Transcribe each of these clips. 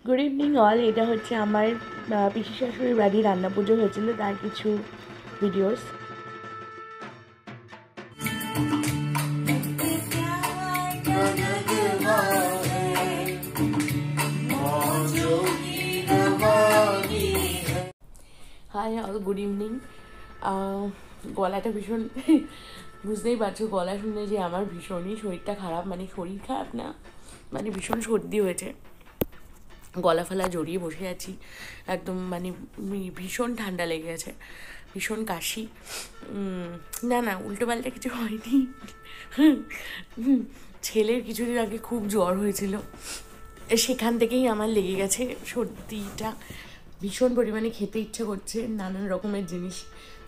Good evening all. এটা হচ্ছে আমার পিসি শাশুড়ির বাড়ি রান্না পুজো হয়েছিল তার কিছু videos. High all, good evening. গলাটা ভীষণ বুঝতেই পারছো, গলা শুনে যে আমার ভীষণই শরীরটা খারাপ, মানে শরীর খারাপ না, মানে ভীষণ সর্দি হয়েছে, গলা ফলা জড়িয়ে বসে আছি একদম, মানে ভীষণ ঠান্ডা লেগে গেছে, ভীষণ কাশি। না না, উল্টোপাল্টা কিছু হয়নি। ছেলের কিছুদিন আগে খুব জ্বর হয়েছিল, সেখান থেকেই আমার লেগে গেছে সর্দিটা। ভীষণ পরিমাণে খেতে ইচ্ছে করছে নানান রকমের জিনিস,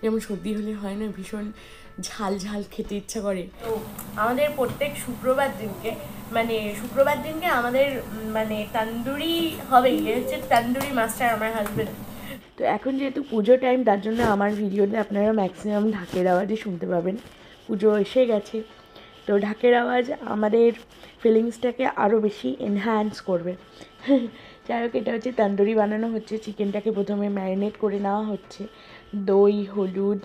যেমন সর্দি হলে হয় না, ভীষণ ঝাল ঝাল খেতে ইচ্ছা করে। তো আমাদের প্রত্যেক শুক্রবার দিনকে আমাদের মানে তন্দুরি হবে, হচ্ছে তন্দুরি মাস্টার আমার হাজবেন্ড। তো এখন যেহেতু পুজো টাইম, তার জন্য আমার ভিডিওতে আপনারা ম্যাক্সিমাম ঢাকের আওয়াজই শুনতে পাবেন। পুজো এসে গেছে, তো ঢাকের আওয়াজ আমাদের ফিলিংসটাকে আরও বেশি এনহ্যান্স করবে। যাই হোক, এটা হচ্ছে তন্দুরি বানানো হচ্ছে। চিকেনটাকে প্রথমে ম্যারিনেট করে নেওয়া হচ্ছে দই, হলুদ,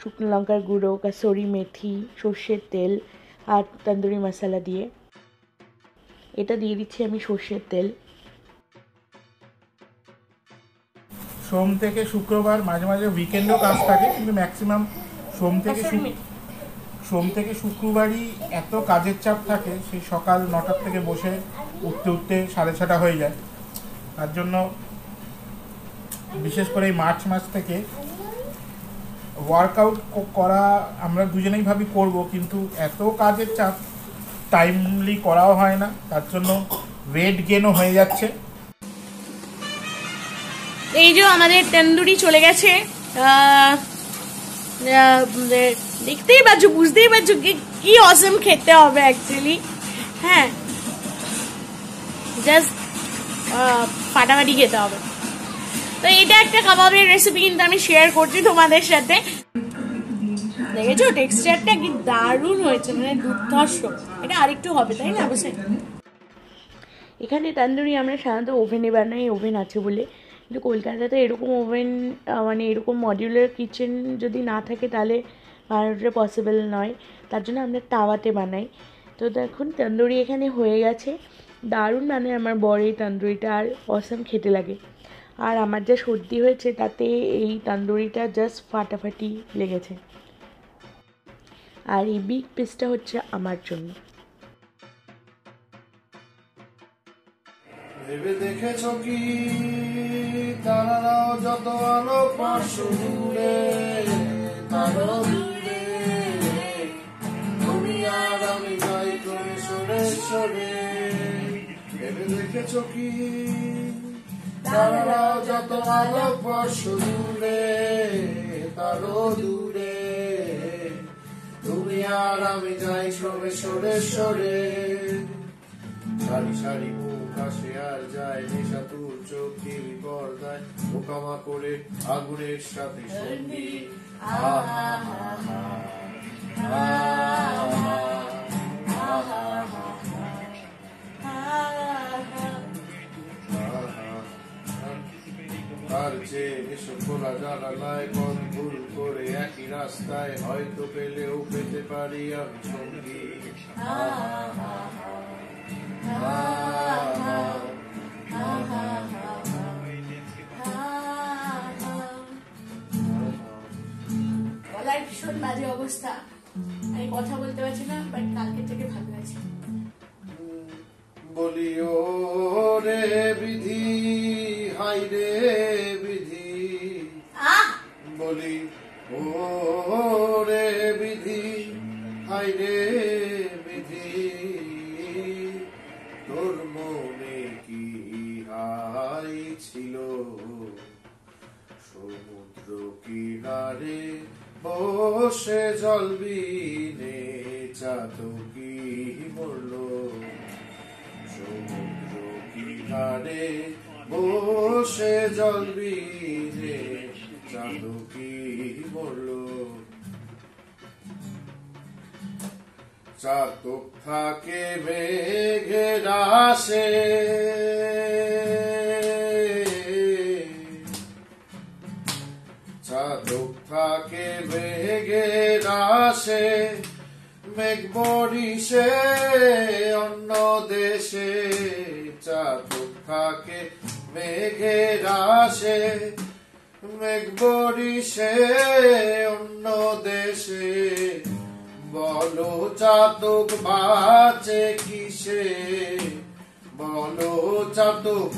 শুকনো লঙ্কার গুঁড়ো, কাসুরি মেথি, সর্ষের তেল আর তন্দুরি মশলা দিয়ে। এটা দিয়ে দিচ্ছি আমি সর্ষের তেল। সোম থেকে শুক্রবার, মাঝে মাঝে উইকেন্ডেও কাজ থাকে, কিন্তু ম্যাক্সিমাম সোম থেকে শুক্রবারই এত কাজের চাপ থাকে, সেই সকাল 9টার থেকে বসে উঠতে উঠতে 6:30 হয়ে যায়। তার জন্য বিশেষ করে এই মার্চ মাস থেকে ওয়ার্কআউট করা আমরা দুজনেই ভাবি করব, কিন্তু এত কাজের চাপ টাইমলি করাও হয় না, তার জন্য ওয়েট গেনও হয়ে যাচ্ছে। এই যে আমাদের তন্দুরি চলে গেছে, দেখতেই পাচ্ছ, বুঝতেই পারছো কি অসম খেতে হবে অ্যাকচুয়ালি। হ্যাঁ, জাস্ট ফাটাফাটি খেতে হবে। তো এটা একটা কাবাবের রেসিপি কিন্তু আমি শেয়ার করছি তোমাদের সাথে। দেখেছো টেক্সচারটা কি দারুণ হয়েছে, মানে দুর্ধর্ষ। এটা আরেকটু হবে, তাই না? অবশ্যই। এখানে তন্দুরি আমরা সাধারণত ওভেনে বানাই, ওভেন আছে বলে। কিন্তু কলকাতাতে এরকম ওভেন, মানে এরকম মডিউলার কিচেন যদি না থাকে তাহলে বানানোটা পসিবল নয়, তার জন্য আমরা তাওয়াতে বানাই। তো দেখুন তন্দুরি এখানে হয়ে গেছে, দারুণ মানে আমার বর এই তন্দুরিটা আর অসাম খেতে লাগে। আর আমার যা সর্দি হয়েছে তাতে এই তন্দুরিটা জাস্ট ফাটাফাটি লেগেছে। আর এই বিগ পিসটা হচ্ছে আমার জন্য। ভেবে দেখেছো কি তারারাও যত আলো পাশে দূরে, তারও দূরে তুমি আর আমি যাই করে সরে সরে। ভেবে দেখেছো কি তারারাও যত আলো পাশে দূরে, তারও দূরে তুমি আর আমি যাই সরে সরে সরে। সারি সারি মুখ আসে আর যায়, নেশা তোর চোখের পর্দায় মোকামা করে আগুনের সাথে সঙ্গী। আর যে এসো খোলা জানালায় পথ ভুল করে একই রাস্তায়, হয়তো পেলেও পেতে পারি আমি সঙ্গী। গলার ভীষণ বাজে অবস্থা, আমি কথা বলতে পারছি না, বাট কালকে থেকে ভালো আছি। বলি ও রে বিধি, হাই রে বিধি, বলি ও রে বিধি, হাই রে বিধি, তোর মনে কি হাই ছিল সমুদ্র কিনারে বসে জল বিনে চাতকি মরল। সমুদ্র কিনারে বসে জল বিনে চাতকি মরল। চাতক থাকে মেঘের আশে, আসে মেঘ বরিশে অন্য দেশে চাতক থাকে মেঘের আসে মেঘ বরিশে অন্য দেশে বলো চাতক বাঁচে কিসে বলো চাতক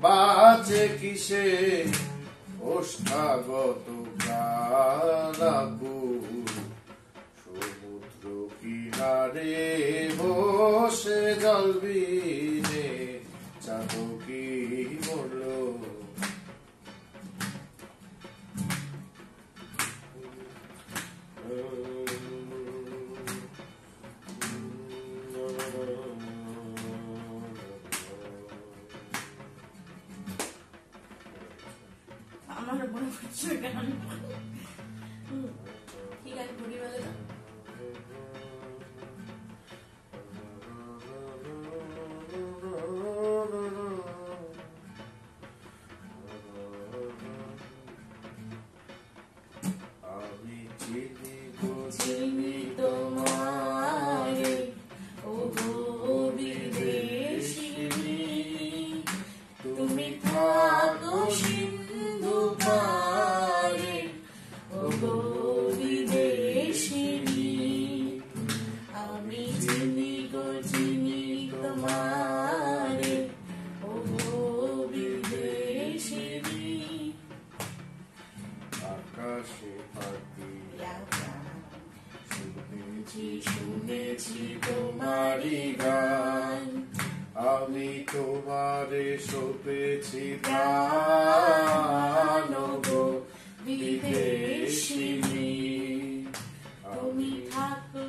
বাঁচে কিসে ওষ্ঠাগত কালাকুল সমুদ্র কিনারে বসে জল বিনে চাতকি মরল আমার মনে পড়ছে গান ঠিক আছে ঘুরি বলে তো আমি চিনি চিনি তোমারে ও গো বিদেশিনী তুমি থাকো সিন্ধু পারে ও গো বিদেশিনী আমি চিনি গো চিনি তোমারে ও গো বিদেশিনী আকাশে পাখি শুনেছি তোমারি গান আমি তোমারে সপেছি প্রাণ গো বিদেশিনী তুমি থাকো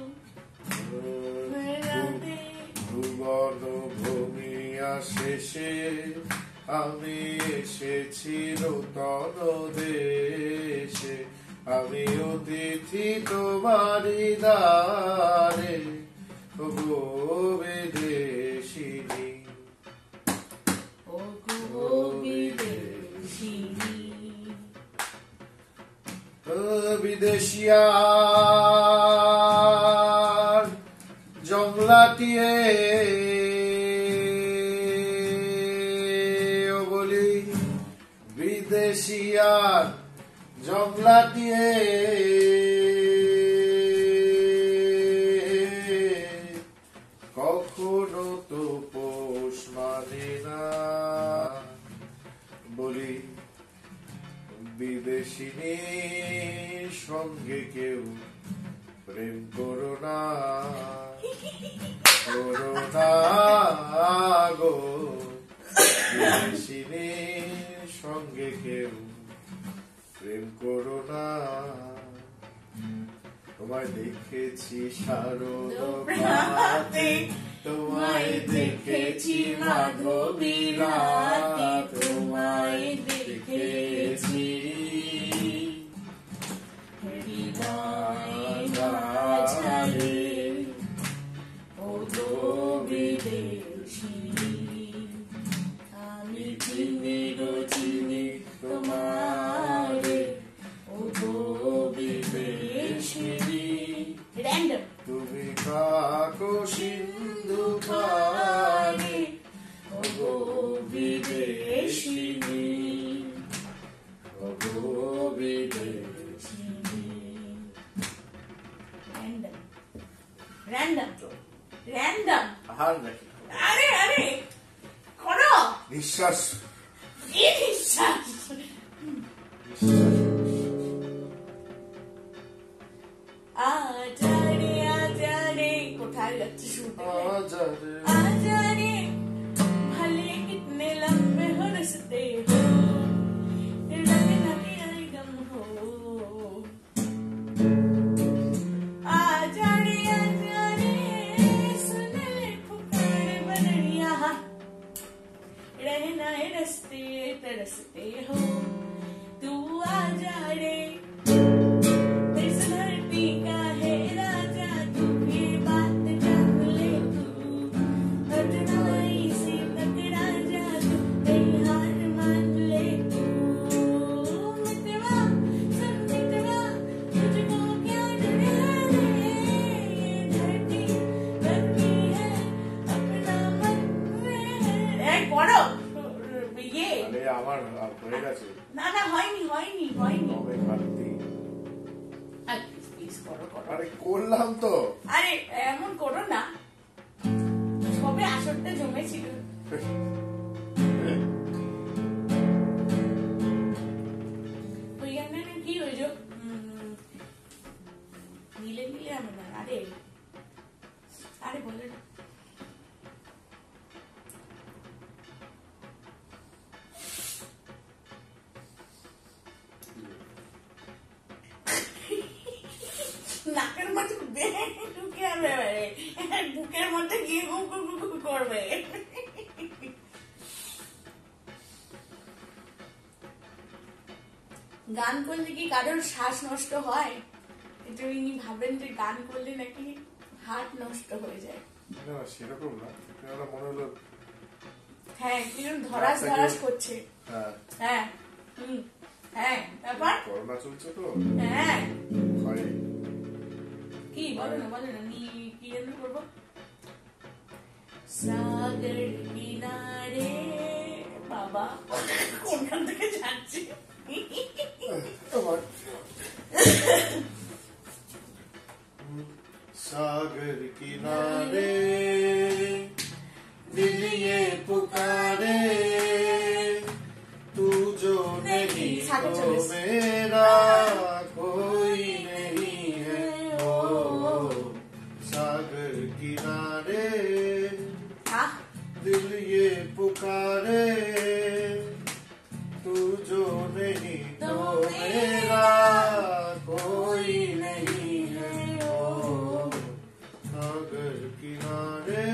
মেলাতে ভুবন ভূমিয়া শেষে আমি এসেছি নূতন দেশে আমি অতিথি তোমারি দ্বারে গো বিদেশিনী ও গো বিদেশিনী বিদেশিয়ার জংলাটিয়ে ও বলি বিদেশিয়ার জংলাটিয়ে কখনো তো পোষ মানে না বলি বিদেশিনীর সঙ্গে কেউ প্রেম করো না গো বিদেশিনীর সঙ্গে কেউ প্রেম করো না তোমায় দেখেছি শারদ প্রাতে তোমায় দেখেছি মাধবী রাতে তোমায় দেখেছি হৃদয় গাছালে ও গো বিদেশিনী আমি চিনি গো চিনি তোমারে ও গো বিদেশিনী র্যান্ডম তুমি কাকো সিন্ধু পারে ও গো বিদেশিনী ও গো বিদেশিনী র্যান্ডম র্যান্ডম হার নাকি আরে আরে করো নিঃশ্বাস কি নিঃশ্বাস আজারে আজারে কোথায় যাচ্ছে শুনতে আজারে आजारे भले कितने लंबे हो रस्ते हो लगे लगे आए गम हो आजारे सुन ले पुकार बनड़िया रहना है रस्ते तरसते हो तू आजारे इस धरती का है राजा तू ये बात जान ले तू हटनाई से टकरा जा तू तेरी हार मान ले तू मितवा सब मितवा तुझको क्या डर है আমার হয়ে গেছে না না হয়নি হয়নি হয়নি তবে ঘাটতি। প্লিজ করো করো। আরে করলাম তো। আরে এমন করো না, সবে আসরটা জমেছিল। ওই গানটা কি ওই যে নীলে নীলে আমার না। আরে আরে বলে না। নাকের মধ্যে ঢুকে আসবে, বুকের মধ্যে গিয়ে করবে। গান করলে কি কারোর শ্বাস নষ্ট হয়? এটা ইনি ভাবেন যে গান করলে নাকি হার্ট নষ্ট হয়ে যায়। না সেরকম না, মনে হলো হ্যাঁ কিরকম ধরাস ধরাস করছে। হ্যাঁ হ্যাঁ হ্যাঁ তারপর করোনা চলছে তো। হ্যাঁ হয় কি বলো না কি যেন করবো। সাগর কিনারে বাবা কোনখান থেকে যাচ্ছি। सागर किनारे दिल ये पुकारे, तू जो नहीं तो मेरा कोई नहीं है। ओ सागर किनारे दिल ये पुकारे, तू जो नहीं तो मेरा कोई नहीं है। ओ सागर किनारे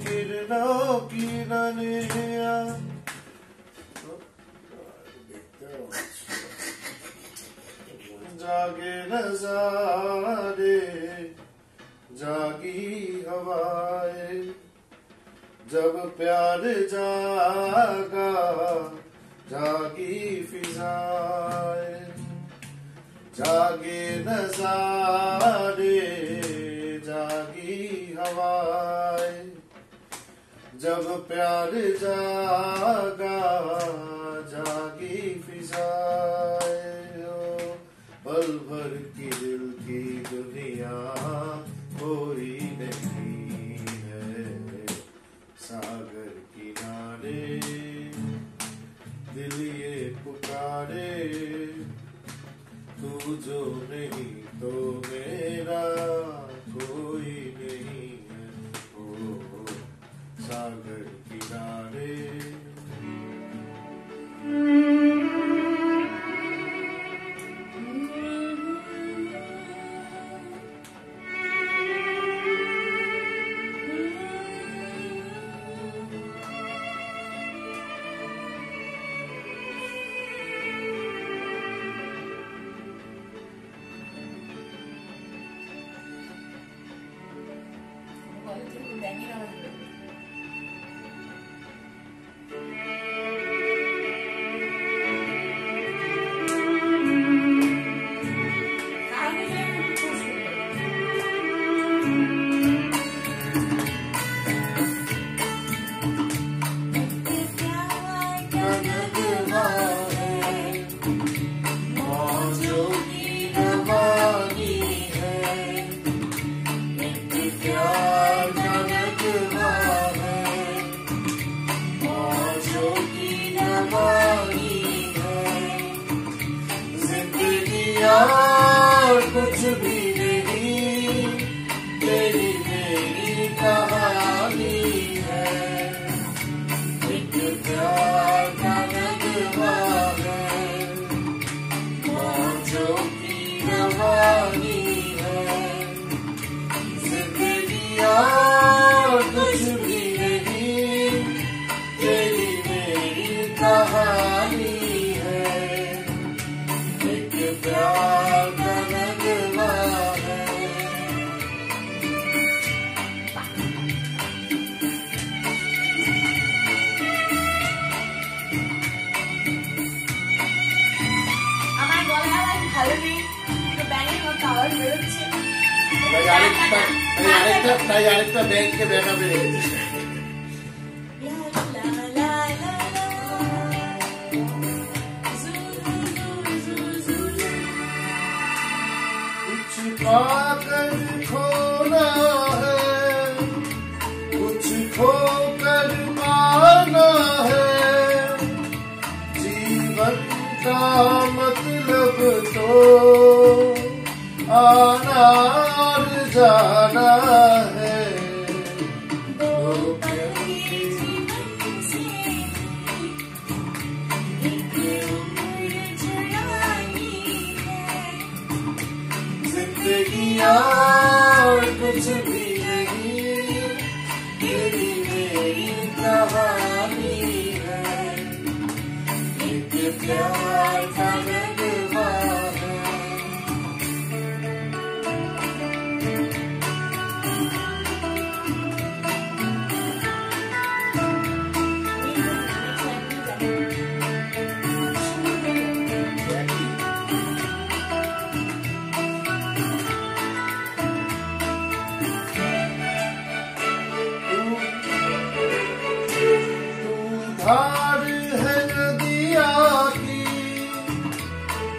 किरणों की ननिया जागे नजारे जागी हवाएं, जब प्यार जागा जागी फिजाएं, जागे नजारे जागी हवाएं, जब प्यार जागा जागी फिजाएं। ओ पल भर की दिल की दुनिया कोई नहीं है। सागर किनारे दिल ये पुकारे, तू जो नहीं तो मेरा कोई नहीं है। ओ सागर किनारे कुछ भी नहीं, तेरी मेरी कहानी है। एक प्यार का नगमा है, मौजों की रवानी है। जिंदगी और कुछ भी नहीं, तेरी मेरी कहानी है। एक प्यार का नगमा তাই আরেকটা ব্যাংকে ব্যাকআপে রেখেছে। पाकर खोना है, कुछ खोकर पाना है, जीवन का मतलब तो आना और जाना है। और कुछ भी नहीं, तेरी मेरी कहानी है, एक प्यार का नगमा है। धार है नदिया की,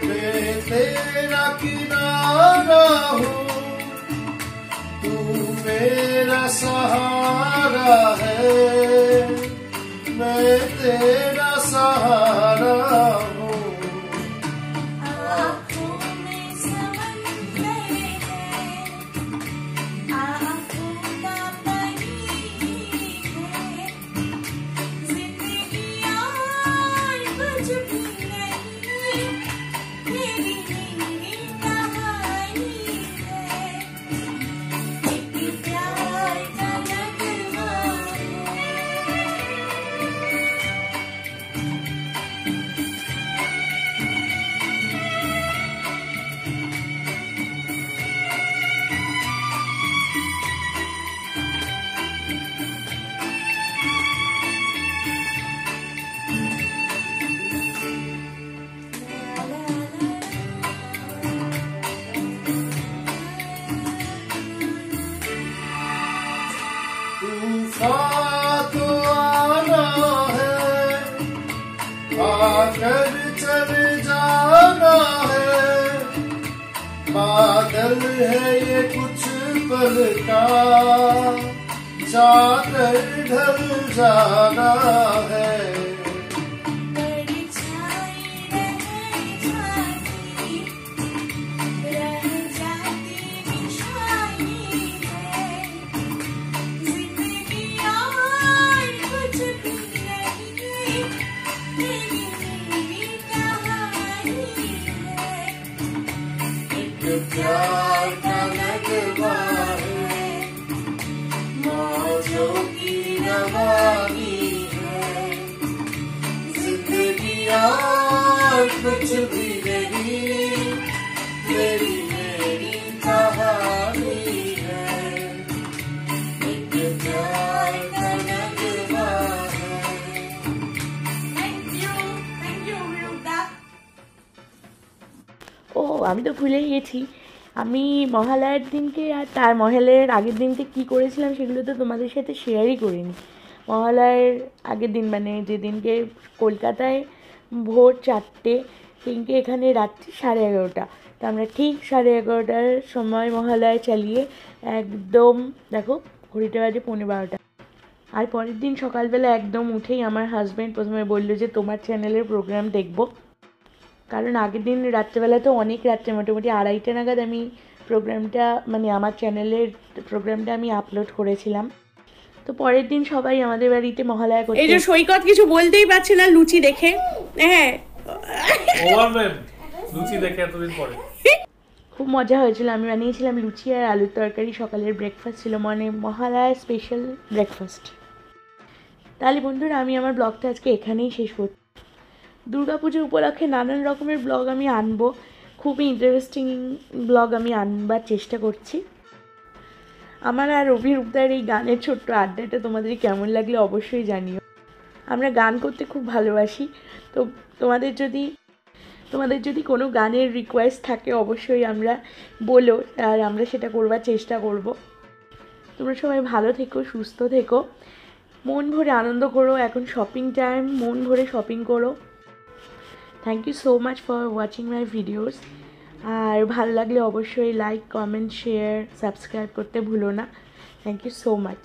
मैं तेरा किनारा हूँ, तू मेरा सहारा है, मैं तेरा सहारा हूँ। आँखों में समंदर है, आँखों का पानी है, जिंदगी और कुछ भी नहीं, तेरी मेरी कहानी है, एक प्यार का नगमा है। तूफान तो आना है, आकर चले जाना है, बादल है ये कुछ पल का, जाकर ढल जाना है। परछाई रह जाती निशानी है, जिंदगी और कुछ भी नहीं, तेरी मेरी कहानी है, एक प्यार का नगमा है, मौजों की रवानी है, जिंदगी और कुछ भी नहीं, तेरी मेरी कहानी है, एक प्यार का नगमा है। Thank you, Viruda. ও আমি তো ভুলে গেছি, আমি মহালয়ার দিনকে আর তার মহালয়ার আগের দিনকে কী করেছিলাম সেগুলো তো তোমাদের সাথে শেয়ারই করিনি। মহালয়ার আগের দিন মানে যেদিনকে কলকাতায় ভোর 4টে, সেদিনকে এখানে রাত্রি 11:30। তো আমরা ঠিক 11:30টার সময় মহালয়া চালিয়ে একদম দেখো ঘড়িটা বাজে 12:15। আর পরের দিন সকালবেলা একদম উঠেই আমার হাজব্যান্ড প্রথমে বললো যে তোমার চ্যানেলের প্রোগ্রাম দেখবো, কারণ আগের দিন রাত্রেবেলা তো অনেক রাত্রে মোটামুটি 2:30 নাগাদ আমি প্রোগ্রামটা মানে আমার চ্যানেলের প্রোগ্রামটা আমি আপলোড করেছিলাম। তো পরের দিন সবাই আমাদের বাড়িতে মহালয়া করতে, এই যে সৈকত কিছু বলতেই পারছে না লুচি দেখে। হ্যাঁ ওভারওয়েলড লুচি দেখে এতদিন পরে। খুব মজা হয়েছিল। আমি বানিয়েছিলাম লুচি আর আলুর তরকারি, সকালের ব্রেকফাস্ট ছিল, মানে মহালয়া স্পেশাল ব্রেকফাস্ট। তাহলে বন্ধুরা আমি আমার ব্লগটা আজকে এখানেই শেষ করছি। দুর্গাপুজো উপলক্ষে নানান রকমের ব্লগ আমি আনবো, খুবই ইন্টারেস্টিং ব্লগ আমি আনবার চেষ্টা করছি। আমার আর অভিরূপদার এই গানের ছোট্ট আড্ডাটা তোমাদের কেমন লাগলে অবশ্যই জানিও। আমরা গান করতে খুব ভালোবাসি, তো তোমাদের যদি কোনো গানের রিকোয়েস্ট থাকে অবশ্যই আমরা বলো, আর আমরা সেটা করবার চেষ্টা করব। তোমরা সবাই ভালো থেকো, সুস্থ থেকো, মন ভরে আনন্দ করো। এখন শপিং টাইম, মন ভরে শপিং করো। Thank you so much for watching my videos. আর ভালো লাগলে অবশ্যই লাইক, কমেন্ট, শেয়ার, সাবস্ক্রাইব করতে ভুলো না। Thank you so much.